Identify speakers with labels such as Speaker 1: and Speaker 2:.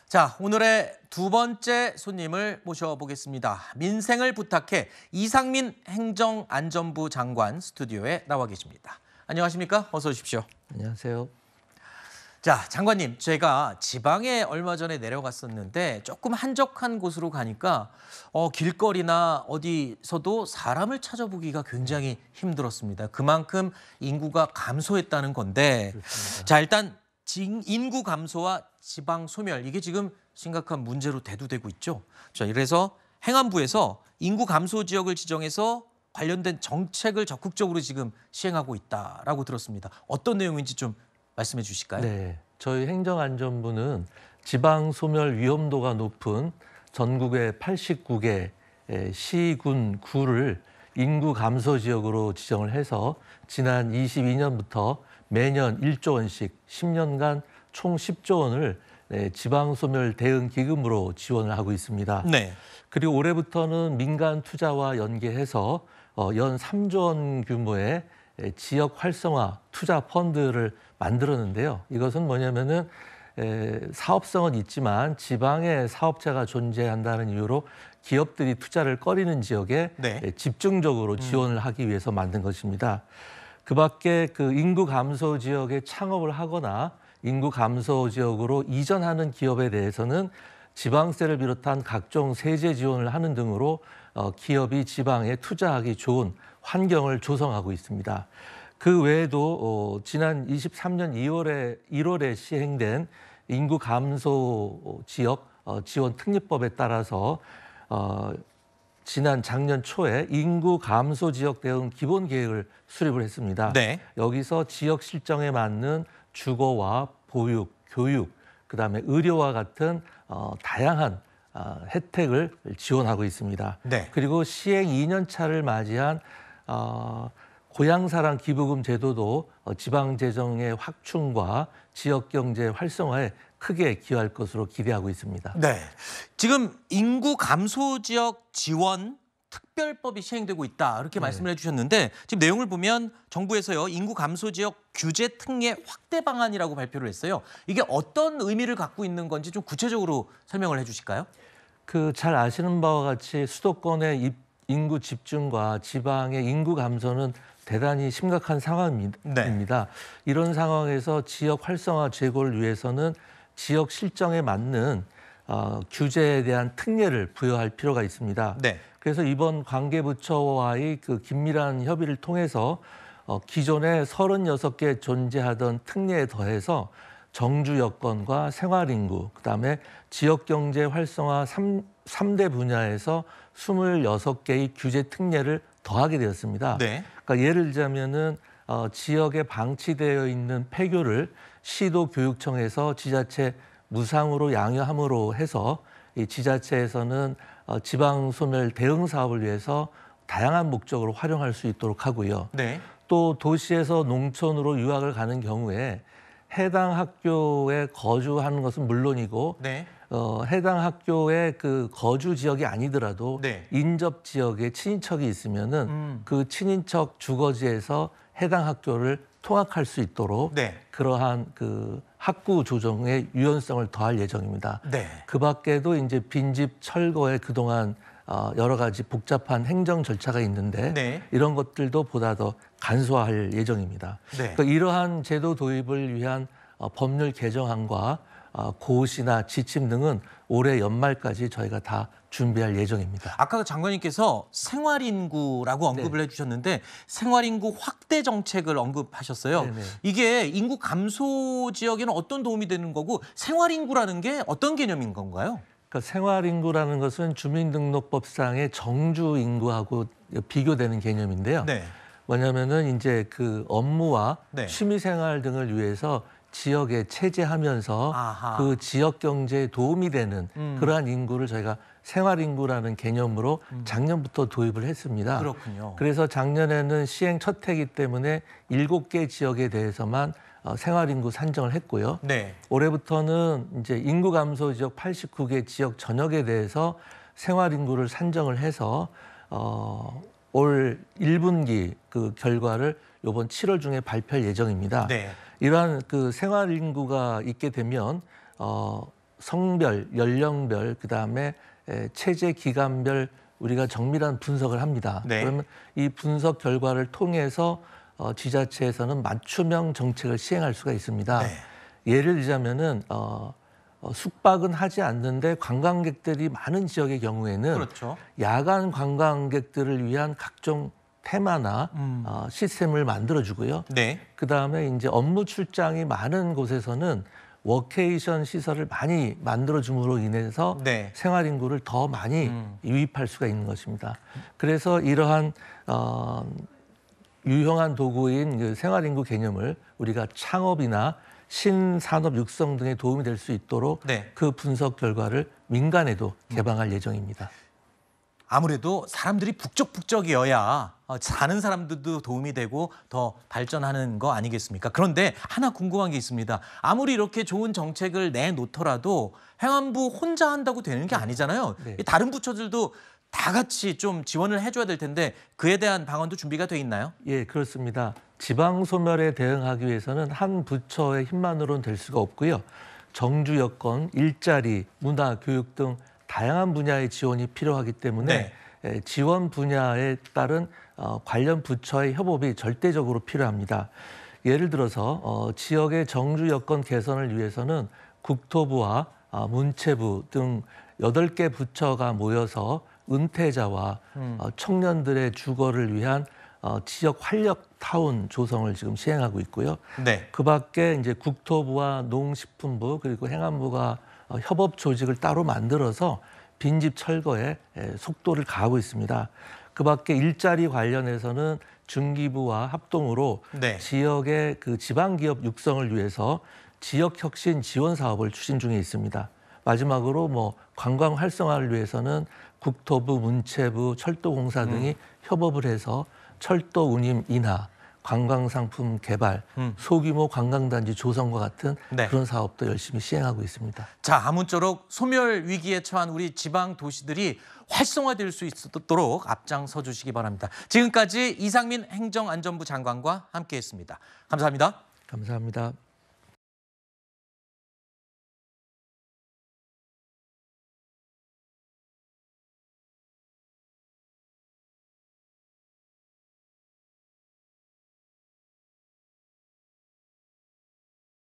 Speaker 1: 자, 오늘의 두 번째 손님을 모셔보겠습니다. 민생을 부탁해 이상민 행정안전부 장관 스튜디오에 나와 계십니다. 안녕하십니까? 어서 오십시오.
Speaker 2: 안녕하세요.
Speaker 1: 자, 장관님, 제가 지방에 얼마 전에 내려갔었는데 조금 한적한 곳으로 가니까 길거리나 어디서도 사람을 찾아보기가 굉장히 힘들었습니다. 그만큼 인구가 감소했다는 건데,
Speaker 2: 그렇습니다.
Speaker 1: 자, 일단 인구 감소와 지방 소멸, 이게 지금 심각한 문제로 대두되고 있죠. 자, 그래서 행안부에서 인구 감소 지역을 지정해서 관련된 정책을 적극적으로 지금 시행하고 있다라고 들었습니다. 어떤 내용인지 좀 말씀해 주실까요?
Speaker 2: 네, 저희 행정안전부는 지방 소멸 위험도가 높은 전국의 89개 시군 구를 인구 감소 지역으로 지정을 해서 지난 22년부터 매년 1조 원씩 10년간 총 10조 원을 지방 소멸 대응 기금으로 지원을 하고 있습니다.
Speaker 1: 네.
Speaker 2: 그리고 올해부터는 민간 투자와 연계해서 연 3조 원 규모의 지역 활성화 투자 펀드를 만들었는데요. 이것은 뭐냐면은 사업성은 있지만 지방에 사업체가 존재한다는 이유로 기업들이 투자를 꺼리는 지역에
Speaker 1: 네.
Speaker 2: 집중적으로 지원을 하기 위해서 만든 것입니다. 그밖에 그 인구 감소 지역에 창업을 하거나 인구 감소 지역으로 이전하는 기업에 대해서는 지방세를 비롯한 각종 세제 지원을 하는 등으로 기업이 지방에 투자하기 좋은 환경을 조성하고 있습니다. 그 외에도 지난 23년 1월에 시행된 인구 감소 지역 지원 특례법에 따라서 지난 작년 초에 인구 감소 지역 대응 기본 계획을 수립을 했습니다.
Speaker 1: 네.
Speaker 2: 여기서 지역 실정에 맞는 주거와 보육, 교육, 그다음에 의료와 같은 다양한 혜택을 지원하고 있습니다.
Speaker 1: 네.
Speaker 2: 그리고 시행 2년 차를 맞이한 고향사랑 기부금 제도도 지방 재정의 확충과 지역 경제 활성화에 크게 기여할 것으로 기대하고 있습니다.
Speaker 1: 네. 지금 인구 감소 지역 지원 특별법이 시행되고 있다, 이렇게 말씀을 해주셨는데, 지금 내용을 보면 정부에서요, 인구 감소 지역 규제 특례 확대 방안이라고 발표를 했어요. 이게 어떤 의미를 갖고 있는 건지 좀 구체적으로 설명을 해주실까요?
Speaker 2: 그 잘 아시는 바와 같이 수도권의 인구 집중과 지방의 인구 감소는 대단히 심각한 상황입니다.
Speaker 1: 네.
Speaker 2: 이런 상황에서 지역 활성화 제고를 위해서는 지역 실정에 맞는 규제에 대한 특례를 부여할 필요가 있습니다.
Speaker 1: 네.
Speaker 2: 그래서 이번 관계부처와의 그 긴밀한 협의를 통해서 기존에 36개 존재하던 특례에 더해서 정주 여건과 생활인구, 그다음에 지역경제 활성화 3대 분야에서 26개의 규제 특례를 더하게 되었습니다.
Speaker 1: 네.
Speaker 2: 그러니까 예를 들자면은 지역에 방치되어 있는 폐교를 시도 교육청에서 지자체 무상으로 양효함으로 해서 이 지자체에서는 지방 소멸 대응 사업을 위해서 다양한 목적으로 활용할 수 있도록 하고요.
Speaker 1: 네.
Speaker 2: 또 도시에서 농촌으로 유학을 가는 경우에 해당 학교에 거주하는 것은 물론이고
Speaker 1: 네.
Speaker 2: 해당 학교의 그 거주 지역이 아니더라도
Speaker 1: 네.
Speaker 2: 인접 지역에 친인척이 있으면은 그 친인척 주거지에서 해당 학교를 통학할 수 있도록
Speaker 1: 네.
Speaker 2: 그러한 그 학구 조정의 유연성을 더할 예정입니다.
Speaker 1: 네.
Speaker 2: 그 밖에도 이제 빈집 철거에 그동안 여러 가지 복잡한 행정 절차가 있는데
Speaker 1: 네.
Speaker 2: 이런 것들도 보다 더 간소화할 예정입니다.
Speaker 1: 네.
Speaker 2: 그러니까 이러한 제도 도입을 위한 법률 개정안과 고시나 지침 등은 올해 연말까지 저희가 다 준비할 예정입니다.
Speaker 1: 아까 장관님께서 생활인구라고 언급을 해주셨는데, 생활인구 확대 정책을 언급하셨어요.
Speaker 2: 네네.
Speaker 1: 이게 인구 감소 지역에는 어떤 도움이 되는 거고, 생활인구라는 게 어떤 개념인 건가요?
Speaker 2: 그러니까 생활인구라는 것은 주민등록법상의 정주 인구하고 비교되는 개념인데요.
Speaker 1: 네.
Speaker 2: 뭐냐면은 이제 그 업무와
Speaker 1: 네.
Speaker 2: 취미생활 등을 위해서 지역에 체재하면서
Speaker 1: 아하.
Speaker 2: 그 지역 경제에 도움이 되는 그러한 인구를 저희가 생활인구라는 개념으로 작년부터 도입을 했습니다.
Speaker 1: 그렇군요.
Speaker 2: 그래서 작년에는 시행 첫 해이기 때문에 7개 지역에 대해서만 생활인구 산정을 했고요.
Speaker 1: 네.
Speaker 2: 올해부터는 이제 인구 감소 지역 89개 지역 전역에 대해서 생활인구를 산정을 해서 올 1분기 그 결과를 이번 7월 중에 발표할 예정입니다.
Speaker 1: 네.
Speaker 2: 이러한 그 생활 인구가 있게 되면 성별, 연령별, 그다음에 체제 기간별 우리가 정밀한 분석을 합니다.
Speaker 1: 네.
Speaker 2: 그러면 이 분석 결과를 통해서 지자체에서는 맞춤형 정책을 시행할 수가 있습니다.
Speaker 1: 네.
Speaker 2: 예를 들자면은 숙박은 하지 않는데 관광객들이 많은 지역의 경우에는
Speaker 1: 그렇죠.
Speaker 2: 야간 관광객들을 위한 각종 테마나 시스템을 만들어주고요.
Speaker 1: 네.
Speaker 2: 그다음에 이제 업무 출장이 많은 곳에서는 워케이션 시설을 많이 만들어줌으로 인해서
Speaker 1: 네.
Speaker 2: 생활 인구를 더 많이 유입할 수가 있는 것입니다. 그래서 이러한 유용한 도구인 그 생활 인구 개념을 우리가 창업이나 신산업 육성 등에 도움이 될 수 있도록
Speaker 1: 네.
Speaker 2: 그 분석 결과를 민간에도 개방할 예정입니다.
Speaker 1: 아무래도 사람들이 북적북적이어야 사는 사람들도 도움이 되고 더 발전하는 거 아니겠습니까? 그런데 하나 궁금한 게 있습니다. 아무리 이렇게 좋은 정책을 내놓더라도 행안부 혼자 한다고 되는 게 아니잖아요.
Speaker 2: 네.
Speaker 1: 다른 부처들도 다 같이 좀 지원을 해줘야 될 텐데 그에 대한 방안도 준비가 돼 있나요?
Speaker 2: 예, 그렇습니다. 지방 소멸에 대응하기 위해서는 한 부처의 힘만으로는 될 수가 없고요. 정주 여건, 일자리, 문화, 교육 등 다양한 분야의 지원이 필요하기 때문에 지원 분야에 따른 관련 부처의 협업이 절대적으로 필요합니다. 예를 들어서 지역의 정주 여건 개선을 위해서는 국토부와 문체부 등 8개 부처가 모여서 은퇴자와 청년들의 주거를 위한 지역 활력 타운 조성을 지금 시행하고 있고요.
Speaker 1: 네.
Speaker 2: 그 밖에 이제 국토부와 농식품부 그리고 행안부가 협업 조직을 따로 만들어서 빈집 철거에 속도를 가하고 있습니다. 그 밖에 일자리 관련해서는 중기부와 합동으로
Speaker 1: 네.
Speaker 2: 지역의 그 지방기업 육성을 위해서 지역혁신 지원 사업을 추진 중에 있습니다. 마지막으로 뭐 관광 활성화를 위해서는 국토부, 문체부, 철도공사 등이 협업을 해서 철도 운임 인하, 관광상품 개발, 소규모 관광단지 조성과 같은
Speaker 1: 네.
Speaker 2: 그런 사업도 열심히 시행하고 있습니다.
Speaker 1: 자, 아무쪼록 소멸 위기에 처한 우리 지방 도시들이 활성화될 수 있도록 앞장서 주시기 바랍니다. 지금까지 이상민 행정안전부 장관과 함께했습니다. 감사합니다.
Speaker 2: 감사합니다.